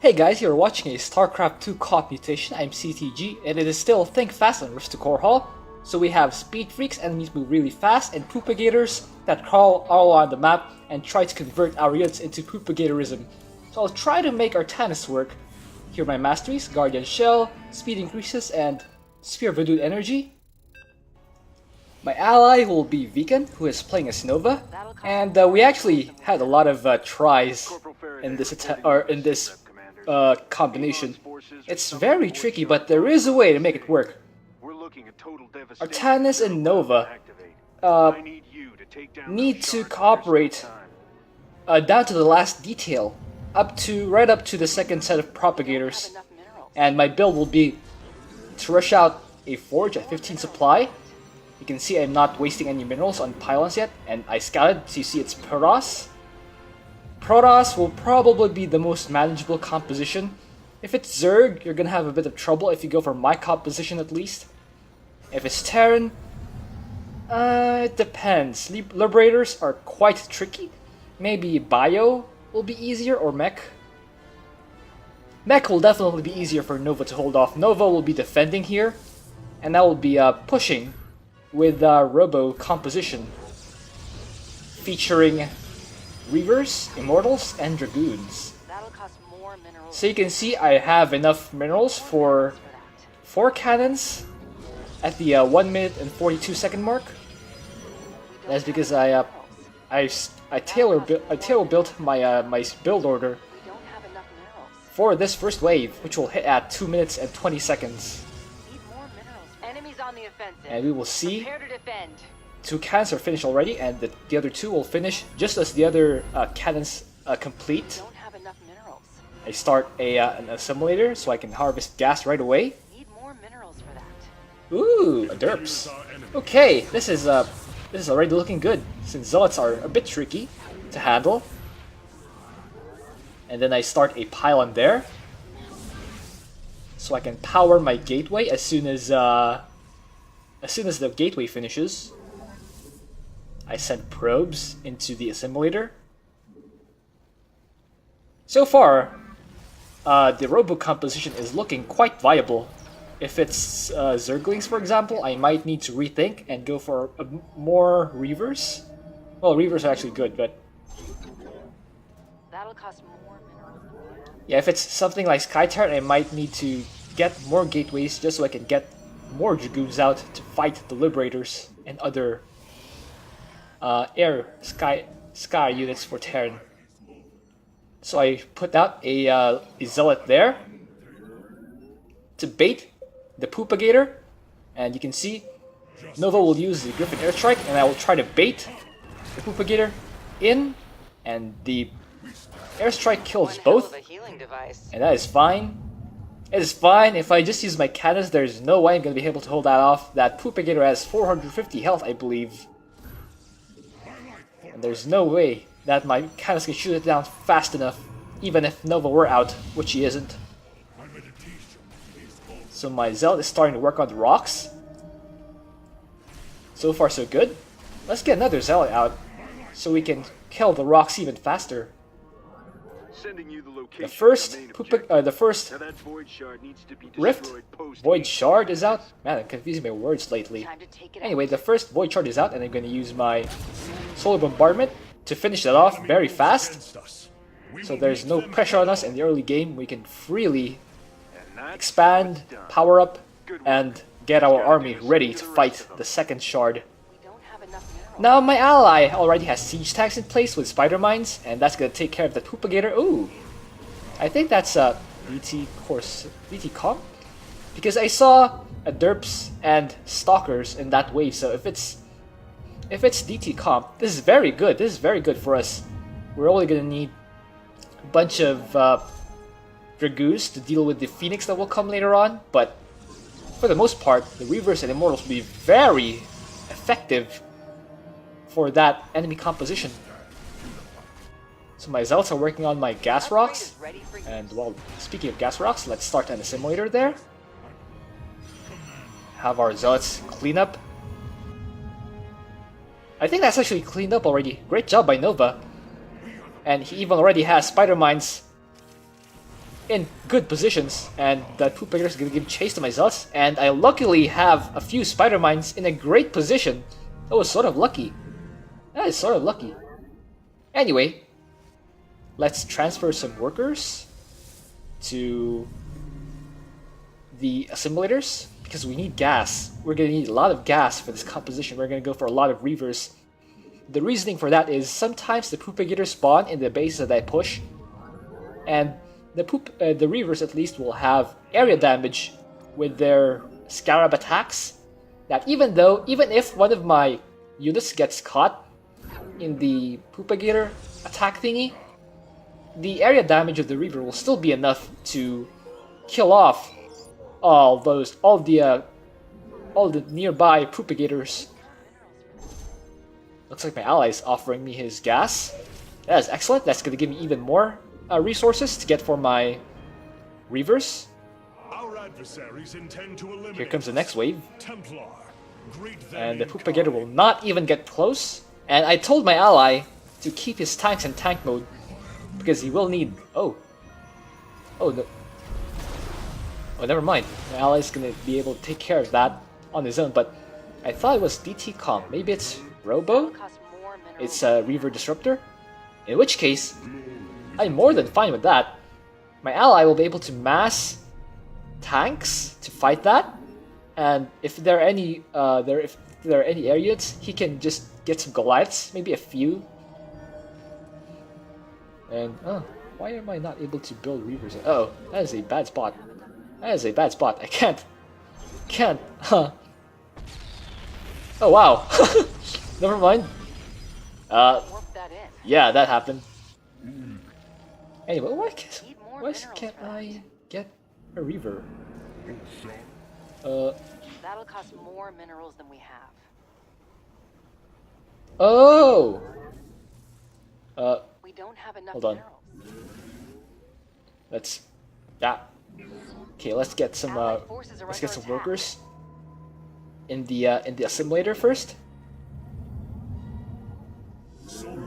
Hey guys, you're watching a Starcraft 2 co-op mutation. I'm CTG, and it is still Think Fast on Rift to Core Hall. So we have Speed Freaks, enemies move really fast, and Propagators that crawl all on the map and try to convert our units into Propagatorism. So I'll try to make Artanis work. Here are my masteries: Guardian Shell, Speed Increases, and Sphere of Renewed Energy. My ally will be Vegan, who is playing as Nova, and we actually had a lot of tries in this combination. It's very tricky, but there is a way to make it work. Artanis and Nova need to cooperate down to the last detail, right up to the second set of Propagators. And my build will be to rush out a forge at 15 supply. You can see I'm not wasting any minerals on pylons yet, and I scouted, so you see it's Protoss. Protoss will probably be the most manageable composition. If it's Zerg, you're gonna have a bit of trouble if you go for my composition at least. If it's Terran, it depends. Liberators are quite tricky. Maybe Bio will be easier, or Mech. Mech will definitely be easier for Nova to hold off. Nova will be defending here, and that will be pushing with Robo composition, featuring Reavers, Immortals, and Dragoons. So you can see I have enough minerals for 4 cannons at the 1 minute and 42 second mark. That's because I tailor built my my build order for this first wave, which will hit at 2 minutes and 20 seconds. And we will see 2 cannons are finished already, and the other 2 will finish just as the other cannons complete. I start an assimilator so I can harvest gas right away. Ooh, a derps. Okay, this is already looking good, since zealots are a bit tricky to handle. And then I start a pylon there, so I can power my gateway as soon as the gateway finishes. I send probes into the assimilator. So far, the robo composition is looking quite viable. If it's Zerglings, for example, I might need to rethink and go for more Reavers. Well, Reavers are actually good, but that'll cost more minerals. Yeah, if it's something like Skytart, I might need to get more gateways just so I can get more Dragoons out to fight the Liberators and other sky units for Terran. So I put out a Zealot there to bait the Propagator, and you can see Nova will use the Griffin Airstrike, and I will try to bait the Propagator in, and the Airstrike kills both, and that is fine. It is fine. If I just use my cannons, there's no way I'm going to be able to hold that off. That Propagator has 450 health, I believe. And there's no way that my cannons can shoot it down fast enough, even if Nova were out, which he isn't. So my Zealot is starting to work on the rocks. So far so good. Let's get another Zealot out, so we can kill the rocks even faster. The first Rift Void Shard is out. Man, I'm confusing my words lately. Anyway, the first Void Shard is out, and I'm going to use my Solar Bombardment to finish that off very fast. So there's no pressure on us in the early game. We can freely expand, power up, and get our army ready to fight the second Shard. Now my ally already has siege tanks in place with spider mines, and that's gonna take care of the Propagator. Ooh, I think that's a BT comp, because I saw a derps and stalkers in that wave. So if it's DT comp, this is very good. This is very good for us. We're only gonna need a bunch of Dragoons to deal with the Phoenix that will come later on, but for the most part, the Reavers and Immortals will be very effective for that enemy composition. So my Zealots are working on my gas rocks, and well, speaking of gas rocks, let's start an assimilator there. Have our Zealots clean up. I think that's actually cleaned up already. Great job by Nova. And he even already has spider mines in good positions, and that Propagator is gonna give chase to my Zealots, and I luckily have a few Spider Mines in a great position. That was sort of lucky. That is sort of lucky. Anyway, let's transfer some workers to the assimilators, because we need gas. We're gonna need a lot of gas for this composition. We're gonna go for a lot of Reavers. The reasoning for that is sometimes the Propagators spawn in the bases that I push, and the Reavers at least will have area damage with their Scarab attacks. That even if one of my units gets caught in the Propagator attack thingy, the area damage of the Reaver will still be enough to kill off all the nearby Propagators. Looks like my ally is offering me his gas. That is excellent. That's going to give me even more resources to get for my Reavers. Our adversaries intend to eliminate Here comes the next wave. Templar. And the Propagator will not even get close. And I told my ally to keep his tanks in tank mode, because he will need... Oh, no. Oh, never mind. My ally is going to be able to take care of that on his own, but I thought it was DT Comp. Maybe it's Robo? It's a Reaver Disruptor? In which case, I'm more than fine with that. My ally will be able to mass tanks to fight that, and if there are any areas, he can just get some Goliaths, maybe a few. And why am I not able to build Reavers? Oh, that is a bad spot. That is a bad spot. I can't. Huh. Oh wow. Never mind. Yeah, that happened. Anyway, why can't I get a Reaver? That'll cost more minerals than we have. Oh. We don't have enough Hold on. minerals. Okay, let's get some workers in the assimilator first.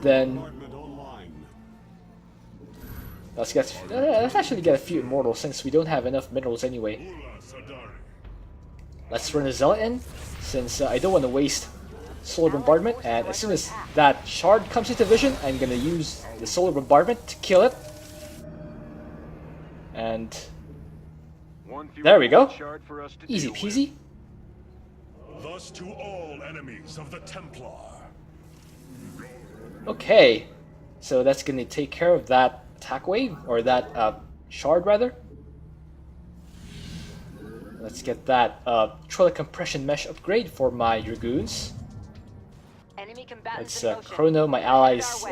Then let's actually get a few immortals, since we don't have enough minerals anyway. Let's run a zealot in, since I don't want to waste solar bombardment, and as soon as that shard comes into vision, I'm gonna use the solar bombardment to kill it. And there we go. Easy peasy. Thus to all enemies of the Templar. Okay, so that's gonna take care of that attack wave, or that shard rather. Let's get that Trilla compression mesh upgrade for my Dragoons. Let's chrono my ally's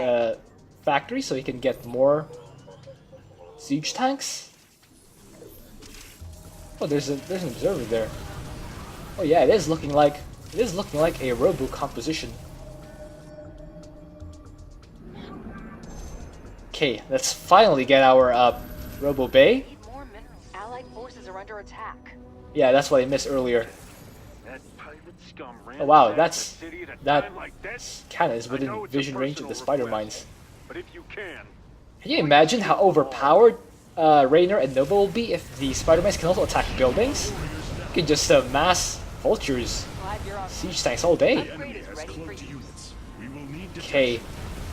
factory so he can get more siege tanks. Oh, there's an observer there. Oh yeah, it is looking like a Robo composition. Okay, let's finally get our Robo Bay. Allied forces are under attack. Yeah, that's what I missed earlier. Oh wow, that cannon is within vision range of the spider mines. Can you imagine how overpowered Raynor and Nova will be if the spider mines can also attack buildings? You can just mass vultures, siege tanks all day. Okay,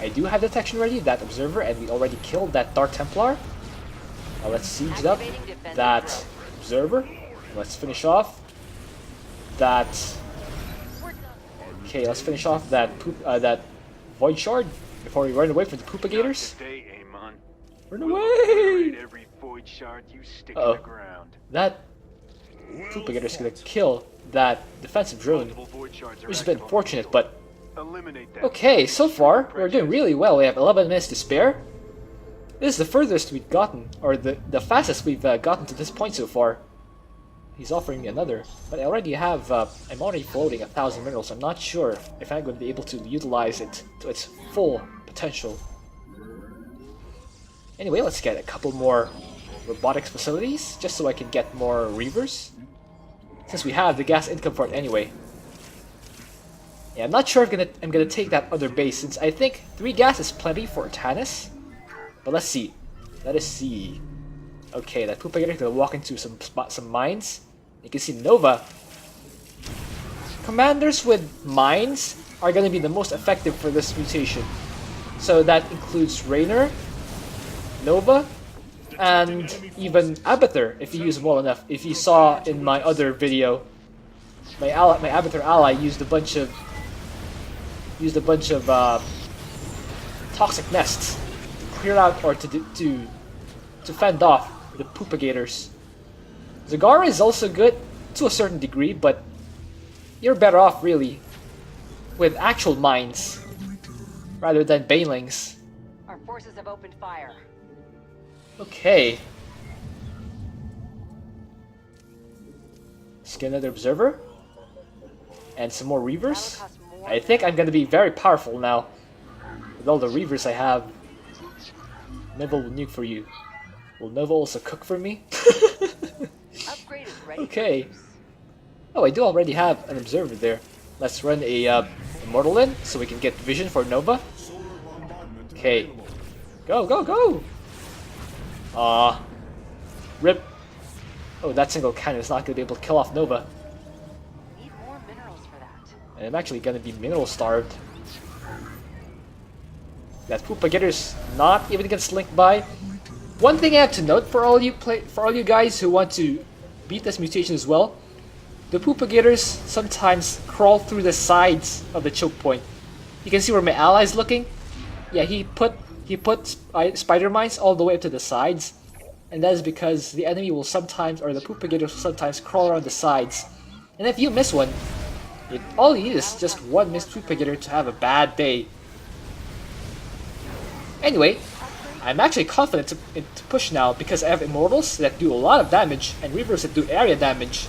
I do have detection ready, that observer, and we already killed that Dark Templar. Now let's siege up that observer. Let's finish off that. Okay, let's finish off that that void shard before we run away from the Propagators. Run away! Uh-oh. That Propagator is gonna kill that defensive drone, which has been fortunate, but okay, so far we're doing really well. We have 11 minutes to spare. This is the furthest we've gotten, or the fastest we've gotten to this point so far. He's offering me another, but I already have, I'm already floating 1,000 minerals. I'm not sure if I'm going to be able to utilize it to its full potential. Anyway, let's get a couple more robotics facilities, just so I can get more Reavers, since we have the gas income for it anyway. Yeah, I'm not sure if I'm gonna take that other base, since I think 3 gas is plenty for Artanis. But let's see. Let us see. Okay, that Propagator is gonna walk into some mines. You can see Nova. Commanders with mines are gonna be the most effective for this mutation. So that includes Raynor, Nova, and even Abathur if you use them well enough. If you saw in my other video, my Abathur ally used a bunch of toxic nests to clear out or to fend off the Propagators. Zagara is also good to a certain degree, but you're better off really with actual mines rather than banelings. Our forces have opened fire. Okay. Let's get another observer. And some more reavers. I think I'm gonna be very powerful now. With all the reavers I have. Nova will nuke for you. Will Nova also cook for me? Upgrade is ready. Okay. Oh, I do already have an observer there. Let's run a Immortal in so we can get vision for Nova. Okay. Go, go, go! Rip. Oh, that single cannon is not going to be able to kill off Nova. Need more minerals for that. And I'm actually going to be mineral starved. That Propagator's not even going to slink by. One thing I have to note for all you guys who want to beat this mutation as well, the Propagators sometimes crawl through the sides of the choke point. You can see where my ally is looking. Yeah, he put spider mines all the way up to the sides, and that is because the enemy will sometimes, or the Propagators will sometimes crawl around the sides. And if you miss one, all you need is just one missed Propagator to have a bad day. Anyway, I'm actually confident to push now because I have Immortals that do a lot of damage and Reavers that do area damage.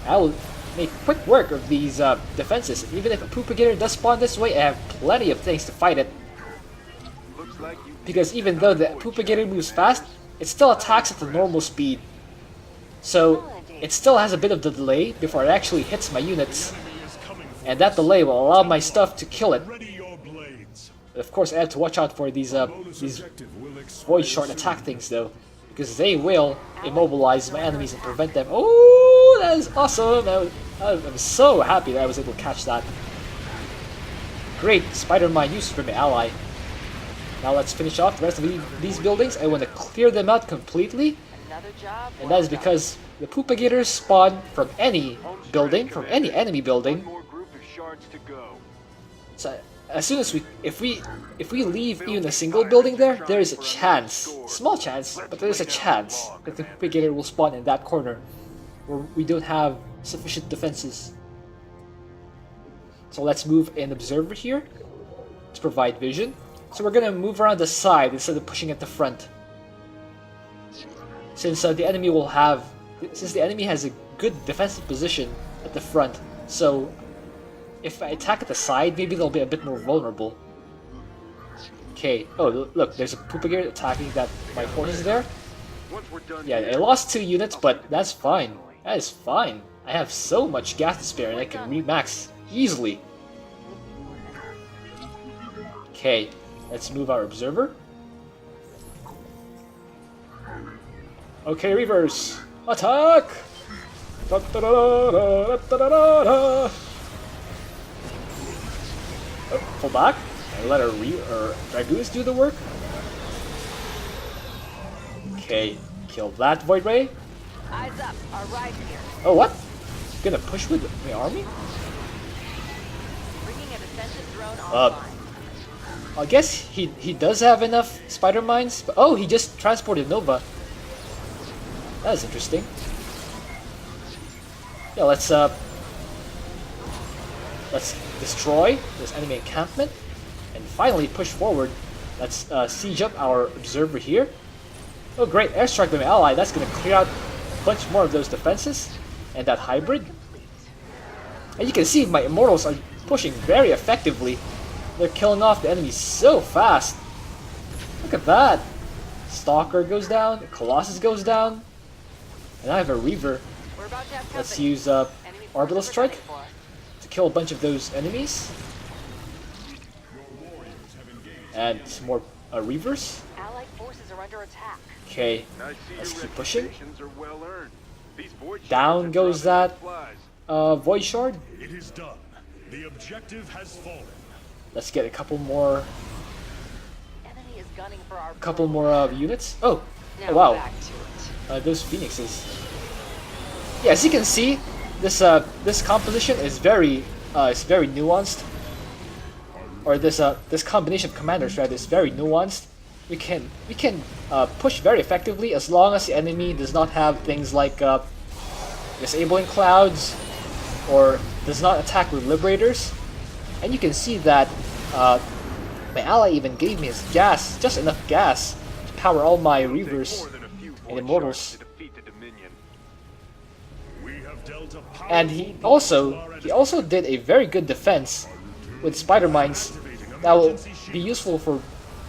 I will make quick work of these defenses. Even if a Propagator does spawn this way, I have plenty of things to fight it. Because even though the Propagator moves fast, it still attacks at the normal speed. So it still has a bit of the delay before it actually hits my units. And that delay will allow my stuff to kill it. But of course I have to watch out for these void shard attack things though. Because they will immobilize my enemies and prevent them. Oh, that is awesome! I'm so happy that I was able to catch that. Great spider mine use for my ally. Now let's finish off the rest of these buildings. I want to clear them out completely. And that is because the Propagators spawn from any building, from any enemy building. So as soon as if we leave even a single building there is a chance, small chance, but there is a chance that the Propagator will spawn in that corner where we don't have sufficient defenses. So let's move an observer here to provide vision. So we're gonna move around the side instead of pushing at the front. Since the enemy has a good defensive position at the front, so if I attack at the side, maybe they'll be a bit more vulnerable. Okay. Oh, look, there's a Propagator attacking my forces there. Yeah, I lost 2 units, but that's fine. That is fine. I have so much gas to spare, and I can re-max easily. Okay, let's move our observer. Okay, Reavers, attack! Da, da, da, da, da, da, da, da. Pull back and let our Dragoons do the work. Okay, kill that Void Ray. Eyes up, our ride here. Oh, what? Gonna push with my army? Bringing a defensive drone online. I guess he does have enough spider mines, but oh, he just transported Nova. That is interesting. Yeah, let's destroy this enemy encampment and finally push forward. Let's siege up our observer here. Oh great, airstrike by my ally. That's gonna clear out a bunch more of those defenses and that hybrid. And you can see my immortals are pushing very effectively. They're killing off the enemies so fast. Look at that. Stalker goes down, Colossus goes down, and I have a Reaver. Let's use Orbital Strike to kill a bunch of those enemies. And some more Reavers. Allied forces are under attack. Okay, I see let's your keep pushing. reputations are well earned. These void Down shards are goes dropping that like flies. Void Shard. It is done. The objective has fallen. Let's get a couple more Enemy is gunning for our units. Oh, Now oh wow, back to it. those phoenixes. Yeah, as you can see, this composition is very nuanced. Or this combination of commanders, right, is very nuanced. We can push very effectively as long as the enemy does not have things like disabling clouds or does not attack with liberators. And you can see that my ally even gave me his gas, just enough gas to power all my reavers More than a few and void immortals. shards to defeat the Dominion. We have dealt a powerful And he blow to our also did a very good defense with spider mines that will be useful for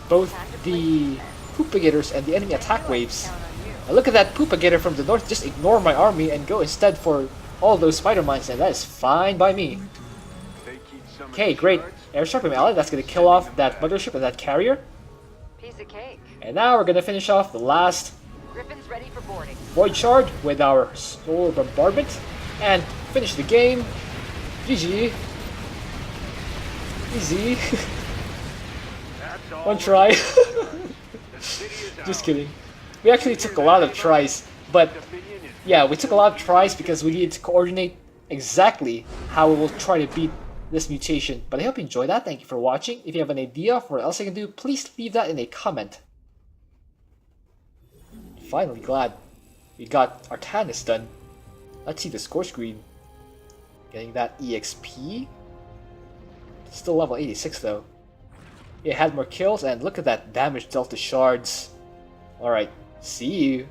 both the Propagators and the enemy attack waves. Now look at that Propagator from the north just ignore my army and go instead for all those spider mines, and that is fine by me. They keep summoning Okay, great. shards. Airstrike from ally, that's gonna kill off that mothership and that carrier. Piece of cake. And now we're gonna finish off the last Griffin's ready for boarding. Void Shard with our solar bombardment and finish the game. GG. Easy. That's all. One try. The city is Just ours. kidding. We actually took a lot of tries, but Dominion is yeah, we took a lot of tries because we needed to coordinate exactly how we will try to beat this mutation. But I hope you enjoyed that. Thank you for watching. If you have an idea for what else I can do, please leave that in a comment. Finally glad we got Artanis done. Let's see the score screen. Getting that EXP. Still level 86 though. It had more kills and look at that damage dealt to shards. Alright, see you.